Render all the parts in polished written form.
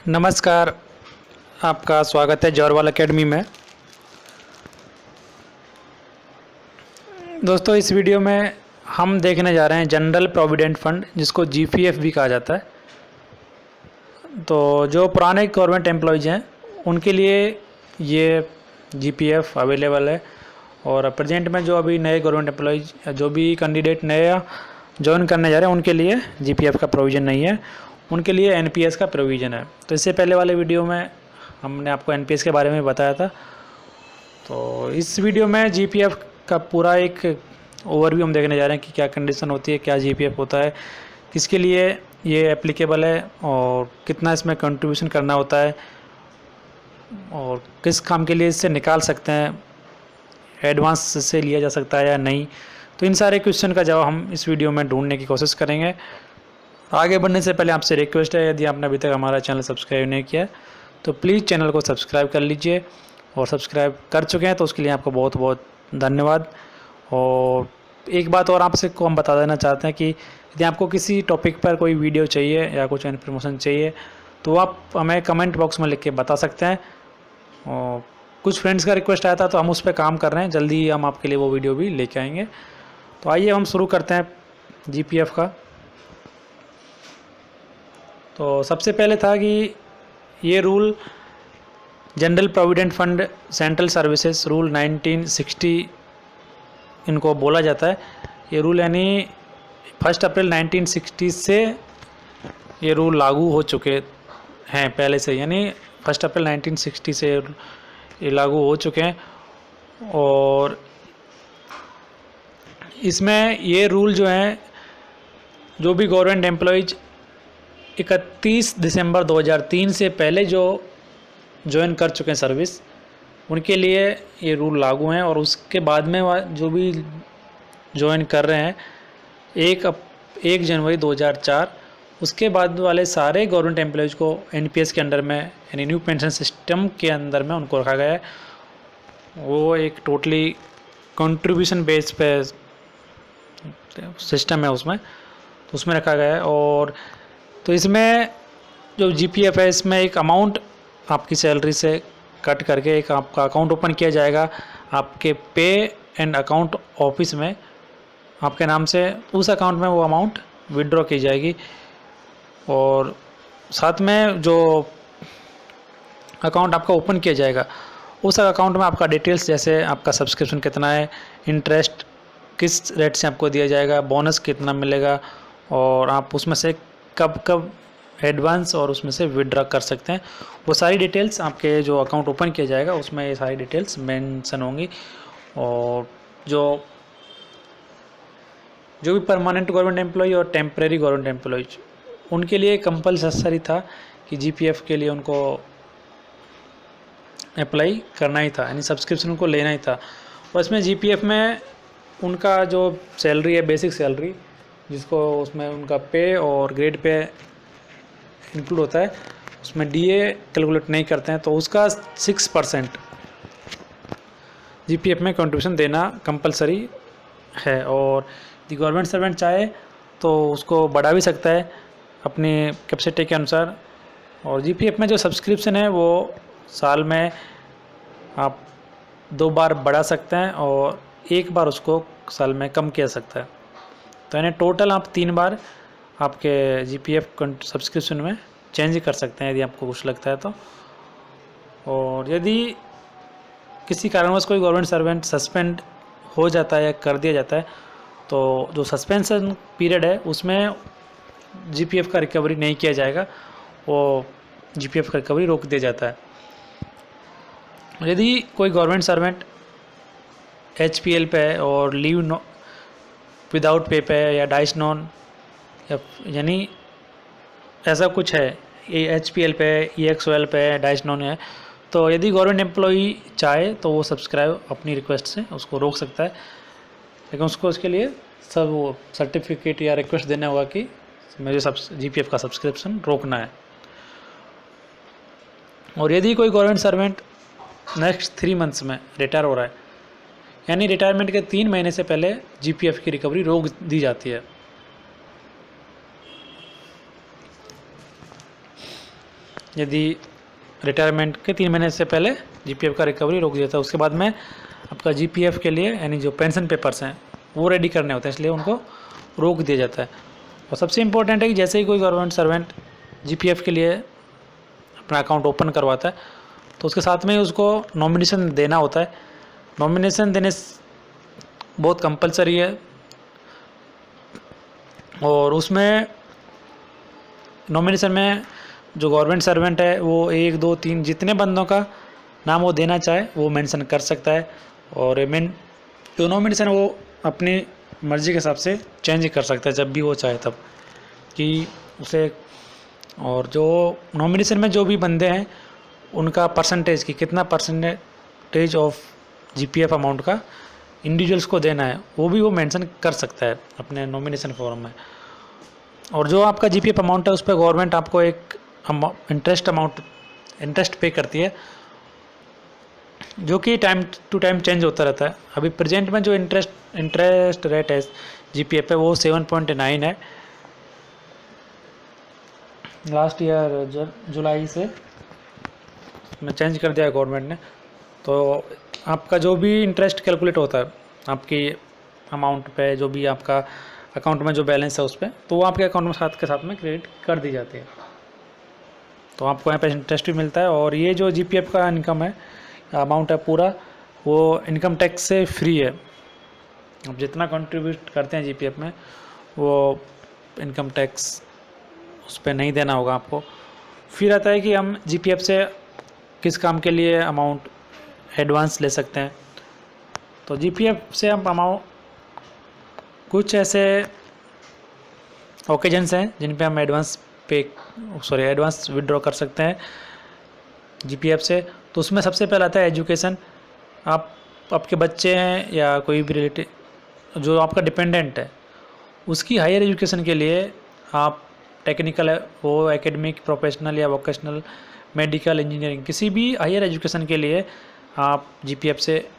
नमस्कार, आपका स्वागत है जौहरवाल एकेडमी में। दोस्तों, इस वीडियो में हम देखने जा रहे हैं जनरल प्रोविडेंट फंड, जिसको जीपीएफ भी कहा जाता है। तो जो पुराने गवर्नमेंट एम्प्लॉयज़ हैं उनके लिए ये जीपीएफ अवेलेबल है, और प्रेजेंट में जो अभी नए गवर्नमेंट एम्प्लॉयज़ जो भी कैंडिडेट नया ज्वाइन करने जा रहे हैं उनके लिए जीपीएफ का प्रोविज़न नहीं है, उनके लिए एनपीएस का प्रोविज़न है। तो इससे पहले वाले वीडियो में हमने आपको एनपीएस के बारे में बताया था। तो इस वीडियो में जीपीएफ का पूरा एक ओवरव्यू हम देखने जा रहे हैं कि क्या कंडीशन होती है, क्या जीपीएफ होता है, किसके लिए ये एप्लीकेबल है और कितना इसमें कंट्रीब्यूशन करना होता है, और किस काम के लिए इससे निकाल सकते हैं, एडवांस से लिया जा सकता है या नहीं। तो इन सारे क्वेश्चन का जवाब हम इस वीडियो में ढूंढने की कोशिश करेंगे। आगे बढ़ने से पहले आपसे रिक्वेस्ट है, यदि आपने अभी तक हमारा चैनल सब्सक्राइब नहीं किया तो प्लीज़ चैनल को सब्सक्राइब कर लीजिए, और सब्सक्राइब कर चुके हैं तो उसके लिए आपको बहुत बहुत धन्यवाद। और एक बात और आपसे को हम बता देना चाहते हैं कि यदि आपको किसी टॉपिक पर कोई वीडियो चाहिए या कुछ इन्फॉर्मेशन चाहिए तो आप हमें कमेंट बॉक्स में लिख के बता सकते हैं। और कुछ फ्रेंड्स का रिक्वेस्ट आया था तो हम उस पर काम कर रहे हैं, जल्दी ही हम आपके लिए वो वीडियो भी लेके आएंगे। तो आइए हम शुरू करते हैं जीपीएफ का। तो सबसे पहले था कि ये rule general provident fund central services rule 1960 इनको बोला जाता है। ये रूल यानी 1 अप्रैल 1960 से ये रूल लागू हो चुके हैं पहले से, यानी 1 अप्रैल 1960 से ये लागू हो चुके हैं। और इसमें ये रूल जो हैं, जो भी गवर्नमेंट एम्प्लॉयज़ 31 दिसंबर 2003 से पहले जो ज्वाइन कर चुके हैं सर्विस, उनके लिए ये रूल लागू हैं। और उसके बाद में जो भी ज्वाइन कर रहे हैं 1 जनवरी 2004, उसके बाद वाले सारे गवर्नमेंट एम्प्लॉयज़ को एनपीएस के अंडर में, यानी न्यू पेंशन सिस्टम के अंदर में उनको रखा गया है। वो एक टोटली कंट्रीब्यूशन बेस पे सिस्टम है उसमें, तो उसमें रखा गया है। और तो इसमें जो जीपीएफ है, इसमें एक अमाउंट आपकी सैलरी से कट करके एक आपका अकाउंट ओपन किया जाएगा आपके पे एंड अकाउंट ऑफिस में आपके नाम से। उस अकाउंट में वो अमाउंट विड्रॉ की जाएगी, और साथ में जो अकाउंट आपका ओपन किया जाएगा उस अकाउंट में आपका डिटेल्स, जैसे आपका सब्सक्रिप्शन कितना है, इंटरेस्ट किस रेट से आपको दिया जाएगा, बोनस कितना मिलेगा, और आप उसमें से कब कब एडवांस और उसमें से विड्रॉ कर सकते हैं, वो सारी डिटेल्स आपके जो अकाउंट ओपन किया जाएगा उसमें ये सारी डिटेल्स मेंशन होंगी। और जो भी परमानेंट गवर्नमेंट एम्प्लॉय और टेम्परेरी गवर्नमेंट एम्प्लॉयज, उनके लिए कंपलसरी था कि जीपीएफ के लिए उनको अप्लाई करना ही था, यानी सब्सक्रिप्शन उनको लेना ही था। और इसमें जीपीएफ में उनका जो सैलरी है, बेसिक सैलरी, जिसको उसमें उनका पे और ग्रेड पे इंक्लूड होता है, उसमें डीए कैलकुलेट नहीं करते हैं, तो उसका 6% जीपीएफ में कंट्रीब्यूशन देना कंपलसरी है। और यदि गवर्नमेंट सर्वेंट चाहे तो उसको बढ़ा भी सकता है अपनी कैपेसिटी के अनुसार। और जीपीएफ में जो सब्सक्रिप्शन है वो साल में आप 2 बार बढ़ा सकते हैं और 1 बार उसको साल में कम किया सकता है। तो यानी टोटल आप 3 बार आपके जीपीएफ सब्सक्रिप्शन में चेंज कर सकते हैं यदि आपको कुछ लगता है तो। और यदि किसी कारणवश कोई गवर्नमेंट सर्वेंट सस्पेंड हो जाता है या कर दिया जाता है, तो जो सस्पेंशन पीरियड है उसमें जीपीएफ का रिकवरी नहीं किया जाएगा, वो जीपीएफ का रिकवरी रोक दिया जाता है। यदि कोई गवर्नमेंट सर्वेंट एचपीएल पे है और लीव विदाउट पे है या डाइस नॉन, यानी ऐसा कुछ है, एचपीएल पे, ईएक्सओएल पे, डाइस नॉन है, तो यदि गवर्नमेंट एम्प्लॉई चाहे तो वो सब्सक्राइब अपनी रिक्वेस्ट से उसको रोक सकता है, लेकिन उसको उसके लिए सब वो सर्टिफिकेट या रिक्वेस्ट देना होगा कि मुझे जीपीएफ का सब्सक्रिप्शन रोकना है। और यदि कोई गवर्नमेंट सर्वेंट नेक्स्ट 3 मंथ्स में रिटायर हो रहा है, यानी रिटायरमेंट के 3 महीने से पहले जीपीएफ की रिकवरी रोक दी जाती है। यदि रिटायरमेंट के 3 महीने से पहले जीपीएफ का रिकवरी रोक दिया था, उसके बाद में आपका जीपीएफ के लिए यानी जो पेंशन पेपर्स हैं वो रेडी करने होते हैं, इसलिए उनको रोक दिया जाता है। और सबसे इम्पोर्टेंट है कि जैसे ही कोई गवर्नमेंट सर्वेंट जीपीएफ के लिए अपना अकाउंट ओपन करवाता है तो उसके साथ में ही उसको नॉमिनेशन देना होता है। नॉमिनेशन देने बहुत कंपलसरी है और उसमें नॉमिनेशन में जो गवर्नमेंट सर्वेंट है वो 1 2 3 जितने बंदों का नाम वो देना चाहे वो मेंशन कर सकता है। और जो नॉमिनेशन है वो अपनी मर्ज़ी के हिसाब से चेंज कर सकता है जब भी वो चाहे तब कि उसे। और जो नॉमिनेशन में जो भी बंदे हैं उनका परसेंटेज कि कितना परसेंटेज ऑफ जीपीएफ अमाउंट का इंडिविजुअल्स को देना है वो भी वो मेंशन कर सकता है अपने नॉमिनेशन फॉर्म में। और जो आपका जीपीएफ अमाउंट है उस पर गवर्नमेंट आपको एक इंटरेस्ट पे करती है जो कि टाइम टू टाइम चेंज होता रहता है। अभी प्रेजेंट में जो इंटरेस्ट रेट है जीपीएफ पे वो 7.9 है। लास्ट ईयर जुलाई से में चेंज कर दिया है गवर्नमेंट ने। तो आपका जो भी इंटरेस्ट कैलकुलेट होता है आपकी अमाउंट पे, जो भी आपका अकाउंट में जो बैलेंस है उस पर, तो वो आपके अकाउंट में साथ के साथ में क्रेडिट कर दी जाती है। तो आपको यहाँ पे इंटरेस्ट भी मिलता है। और ये जो जीपीएफ का इनकम है अमाउंट है पूरा वो इनकम टैक्स से फ्री है। अब जितना कंट्रीब्यूट करते हैं जीपीएफ में वो इनकम टैक्स उस पर नहीं देना होगा आपको। फिर आता है कि हम जीपीएफ से किस काम के लिए अमाउंट एडवांस ले सकते हैं। तो जीपीएफ से हम अमाउंट कुछ ऐसे ओकेजन्स हैं जिन पे हम एडवांस विड्रॉ कर सकते हैं जीपीएफ से। तो उसमें सबसे पहला आता है एजुकेशन। आपके बच्चे हैं या कोई भी रिलेटिव जो आपका डिपेंडेंट है उसकी हायर एजुकेशन के लिए आप टेक्निकल है वो एकेडमिक, प्रोफेशनल या वोकेशनल, मेडिकल, इंजीनियरिंग किसी भी हायर एजुकेशन के लिए आप जीपीएफ से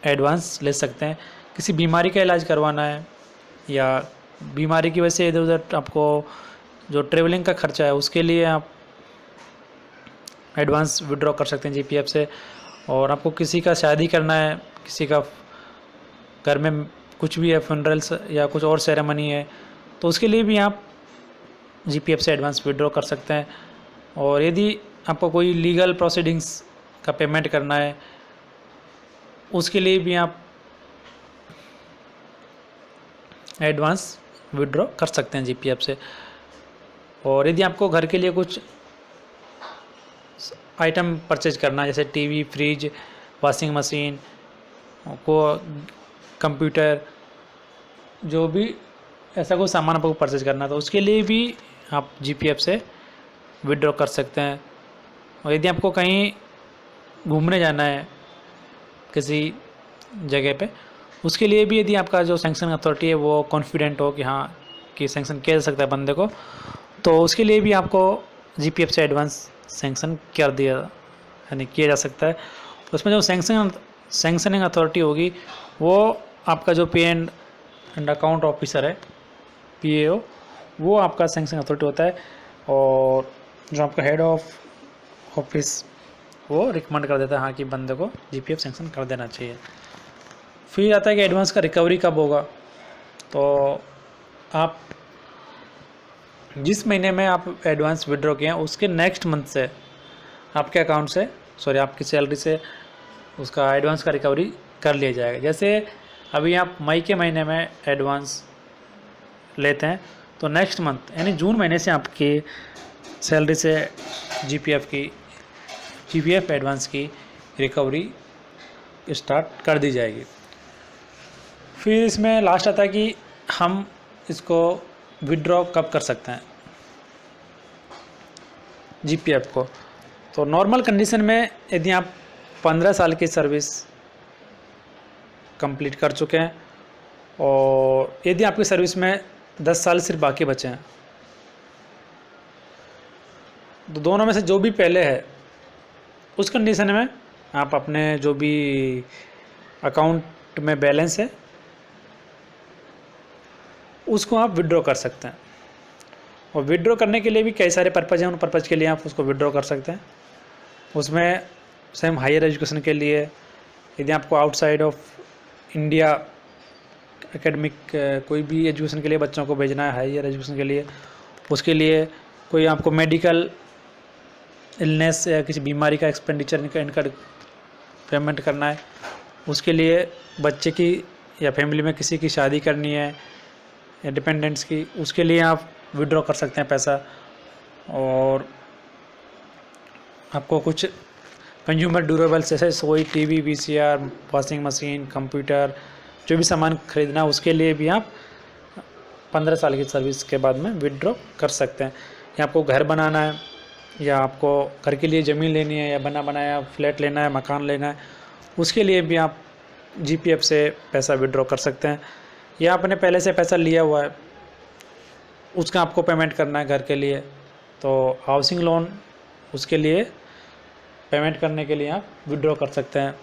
एडवांस ले सकते हैं। किसी बीमारी का इलाज करवाना है या बीमारी की वजह से इधर उधर आपको जो ट्रेवलिंग का खर्चा है उसके लिए आप एडवांस विड्रॉ कर सकते हैं जीपीएफ से। और आपको किसी का शादी करना है, किसी का घर में कुछ भी है, फ्यूनरल्स या कुछ और सेरेमनी है, तो उसके लिए भी आप जीपीएफ से एडवांस विड्रॉ कर सकते हैं। और यदि आपको कोई लीगल प्रोसीडिंग्स का पेमेंट करना है उसके लिए भी आप एडवांस विड्रॉ कर सकते हैं जीपीएफ से। और यदि आपको घर के लिए कुछ आइटम परचेज करना है जैसे टीवी, फ्रिज, वॉशिंग मशीन को, कंप्यूटर, जो भी ऐसा कोई सामान आपको परचेज करना है तो उसके लिए भी आप जीपीएफ से विड्रॉ कर सकते हैं। और यदि आपको कहीं घूमने जाना है किसी जगह पे उसके लिए भी यदि आपका जो सैंक्शन अथॉरिटी है वो कॉन्फिडेंट हो कि हाँ कि सैंक्शन किया जा सकता है बंदे को, तो उसके लिए भी आपको जीपीएफ से एडवांस सैंक्शन कर दिया यानी किया जा सकता है। उसमें जो सैंक्शनिंग अथॉरिटी होगी वो आपका जो पे एंड अकाउंट ऑफिसर है पीएओ वो आपका सैंक्शनिंग अथॉरिटी होता है। और जो आपका हेड ऑफ ऑफिस वो रिकमेंड कर देता है हाँ कि बंदे को जीपीएफ सैंक्शन कर देना चाहिए। फिर आता है कि एडवांस का रिकवरी कब होगा। तो आप जिस महीने में आप एडवांस विड्रॉ किए हैं उसके नेक्स्ट मंथ से आपके अकाउंट से आपकी सैलरी से उसका एडवांस का रिकवरी कर लिया जाएगा। जैसे अभी आप मई के महीने में एडवांस लेते हैं तो नेक्स्ट मंथ यानी जून महीने से आपकी सैलरी से जीपीएफ एडवांस की रिकवरी स्टार्ट कर दी जाएगी। फिर इसमें लास्ट आता है कि हम इसको विड्रॉ कब कर सकते हैं जीपीएफ को। तो नॉर्मल कंडीशन में यदि आप 15 साल की सर्विस कंप्लीट कर चुके हैं और यदि आपकी सर्विस में 10 साल सिर्फ बाकी बचे हैं तो दोनों में से जो भी पहले है उस कंडीशन में आप अपने जो भी अकाउंट में बैलेंस है उसको आप विड्रॉ कर सकते हैं। और विड्रॉ करने के लिए भी कई सारे पर्पज़ हैं, उन पर्पज़ के लिए आप उसको विड्रॉ कर सकते हैं। उसमें सेम हायर एजुकेशन के लिए, यदि आपको आउटसाइड ऑफ इंडिया एकेडमिक कोई भी एजुकेशन के लिए बच्चों को भेजना है, हायर एजुकेशन के लिए, उसके लिए कोई आपको मेडिकल इलनेस या किसी बीमारी का एक्सपेंडिचर इनका पेमेंट करना है, उसके लिए बच्चे की या फैमिली में किसी की शादी करनी है या डिपेंडेंट्स की, उसके लिए आप विड्रॉ कर सकते हैं पैसा। और आपको कुछ कंज्यूमर ड्यूरेबल्स जैसे सोई, TV, VCR, washing machine, computer, जो भी सामान खरीदना है उसके लिए भी आप 15 साल की सर्विस के बाद में विड्रॉ कर सकते हैं। या आपको घर बनाना है या आपको घर के लिए ज़मीन लेनी है या बना बनाया फ्लैट लेना है, मकान लेना है, उसके लिए भी आप जीपीएफ से पैसा विड्रॉ कर सकते हैं। या आपने पहले से पैसा लिया हुआ है, उसका आपको पेमेंट करना है घर के लिए, तो हाउसिंग लोन उसके लिए पेमेंट करने के लिए आप विड्रॉ कर सकते हैं।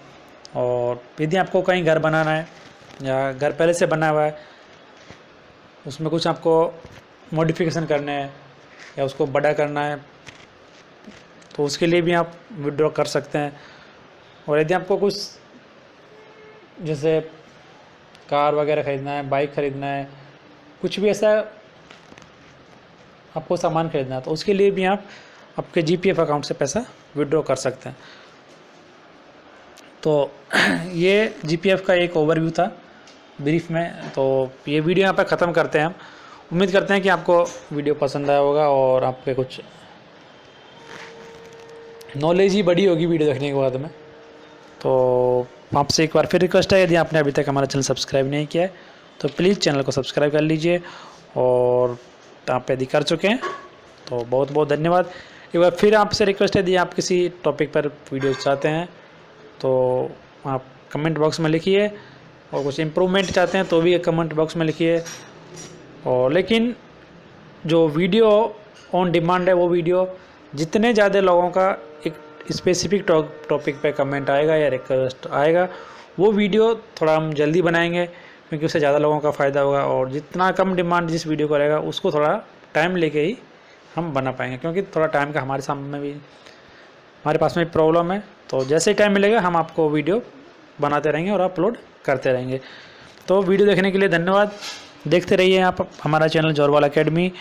और यदि आपको कहीं घर बनाना है या घर पहले से बना हुआ है, उसमें कुछ आपको मॉडिफिकेशन करने हैं या उसको बड़ा करना है, तो उसके लिए भी आप विड्रॉ कर सकते हैं। और यदि आपको कुछ जैसे कार वगैरह ख़रीदना है, बाइक ख़रीदना है, कुछ भी ऐसा आपको सामान खरीदना है, तो उसके लिए भी आप आपके जीपीएफ अकाउंट से पैसा विड्रॉ कर सकते हैं। तो ये जीपीएफ का एक ओवरव्यू था ब्रीफ में। तो ये वीडियो यहाँ पर ख़त्म करते हैं हम। उम्मीद करते हैं कि आपको वीडियो पसंद आया होगा और आपके कुछ नॉलेज ही बड़ी होगी वीडियो देखने के बाद में। तो आपसे एक बार फिर रिक्वेस्ट है, यदि आपने अभी तक हमारा चैनल सब्सक्राइब नहीं किया है तो प्लीज़ चैनल को सब्सक्राइब कर लीजिए, और आप यदि कर चुके हैं तो बहुत बहुत धन्यवाद। एक बार फिर आपसे रिक्वेस्ट है, यदि आप किसी टॉपिक पर वीडियो चाहते हैं तो आप कमेंट बॉक्स में लिखिए, और कुछ इम्प्रूवमेंट चाहते हैं तो भी कमेंट बॉक्स में लिखिए। और लेकिन जो वीडियो ऑन डिमांड है, वो वीडियो जितने ज़्यादा लोगों का एक स्पेसिफिक टॉपिक पे कमेंट आएगा या रिक्वेस्ट आएगा, वो वीडियो थोड़ा हम जल्दी बनाएंगे, क्योंकि उससे ज़्यादा लोगों का फ़ायदा होगा। और जितना कम डिमांड जिस वीडियो को रहेगा, उसको थोड़ा टाइम लेके ही हम बना पाएंगे, क्योंकि थोड़ा टाइम का हमारे सामने भी, हमारे पास में प्रॉब्लम है। तो जैसे ही टाइम मिलेगा हम आपको वीडियो बनाते रहेंगे और अपलोड करते रहेंगे। तो वीडियो देखने के लिए धन्यवाद। देखते रहिए आप हमारा चैनल जॉरवाल एकेडमी।